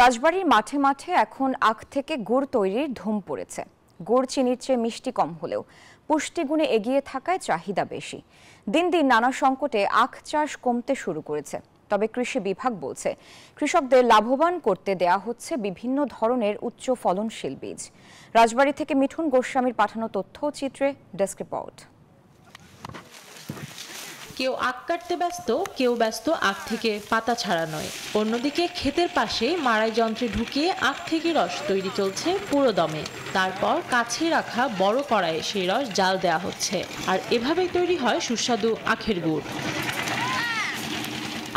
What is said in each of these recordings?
রাজবাড়ীর মাঠে মাঠে এখন আখ থেকে গুড় তৈরির ধুম পড়েছে। গুড় চিনির চেয়ে মিষ্টি কম হলেও পুষ্টিগুণে এগিয়ে থাকায় চাহিদা বেশি। দিন দিন নানা সংকটে আখ চাষ কমতে শুরু করেছে। তবে কৃষি বিভাগ বলছে কৃষকদের লাভবান করতে দেয়া হচ্ছে বিভিন্ন ধরনের উচ্চ ফলনশীল বীজ। রাজবাড়ী থেকে মিঠুন গোস্বামীর পাঠানো তথ্য চিত্রে ডেস্ক রিপোর্ট। কেউ আখ কাটতে ব্যস্ত, কেউ ব্যস্ত আখ থেকে পাতা ছাড়ানোয়। অন্যদিকে ক্ষেতের পাশে মাড়াই যন্ত্রে ঢুকিয়ে আখ থেকে রস তৈরি চলছে পুরো দমে। তারপর কাছে রাখা বড় কড়াইয়ে সেই রস জাল দেওয়া হচ্ছে, আর এভাবেই তৈরি হয় সুস্বাদু আখের গুড়।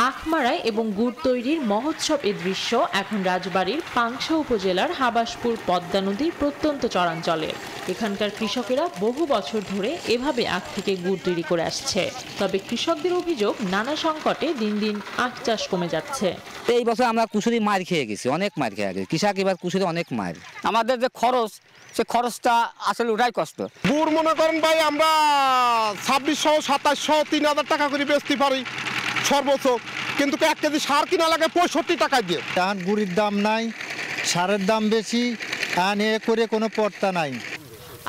আখ মাড়াই এবং গুড় তৈরির মহোৎসব এ দৃশ্য এখন রাজবাড়ীর পাংশা উপজেলার হাবাসপুর পদ্মা নদীর প্রত্যন্ত চরাঞ্চলের। এখানকার কৃষকেরা বহু বছর ধরে এভাবে আখ থেকে গুড় তৈরি করে আসছে। তবে কৃষকদের অভিযোগ, নানা সংকটে দিন দিন আখ চাষ কমে যাচ্ছে। এই বছর আমরা কুশুরি মার খেয়ে গেছি, অনেক মার খেয়ে গেছি। কৃষক এবার কুশুরি অনেক মার। আমাদের যে খরচ, সে খরচটা আসলে ওটাই কষ্ট। গুড় মনে করেন ভাই আমরা 2600, 2700, 3000 টাকা করে বেচতে পারি সর্বোচ্চ, কিন্তু 1 কেজি সার কিনা লাগে 65 টাকা দিয়ে। এখন গুড়ির দাম নাই, সারের দাম বেশি, এখন এ করে কোনো পড়তা নাই।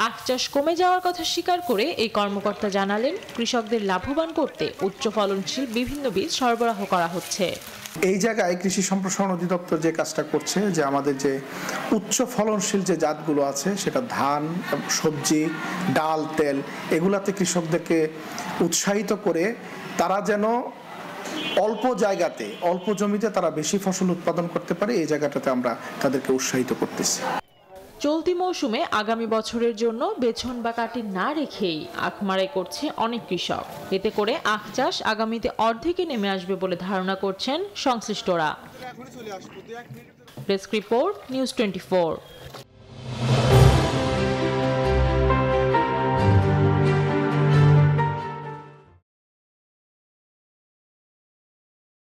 আখ চাষ কমে যাওয়ার কথা স্বীকার করে এই কর্মকর্তা জানালেন, কৃষকদের লাভবান করতে উচ্চ ফলনশীল বিভিন্ন বীজ সরবরাহ করা হচ্ছে। এই জায়গায় কৃষি সম্প্রসারণ অধিদপ্তর যে কাজটা করছে, যে আমাদের যে উচ্চ ফলনশীল যে জাতগুলো আছে, সেটা ধান, সবজি, ডাল, তেল, এগুলাতে কৃষকদেরকে উৎসাহিত করে তারা যেন অল্প জায়গাতে, অল্প জমিতে তারা বেশি ফসল উৎপাদন করতে পারে, এই জায়গাটাতে আমরা তাদেরকে উৎসাহিত করতেছি। চলতি মৌসুমে আগামী বছরের জন্য বেছন বা কাটি না রেখেই আখ মাড়াই করছে অনেক কৃষক। এতে করে আখ চাষ আগামীতে অর্ধেকে নেমে আসবে বলে ধারণা করছেন সংশ্লিষ্টরা। Desk report, news 24।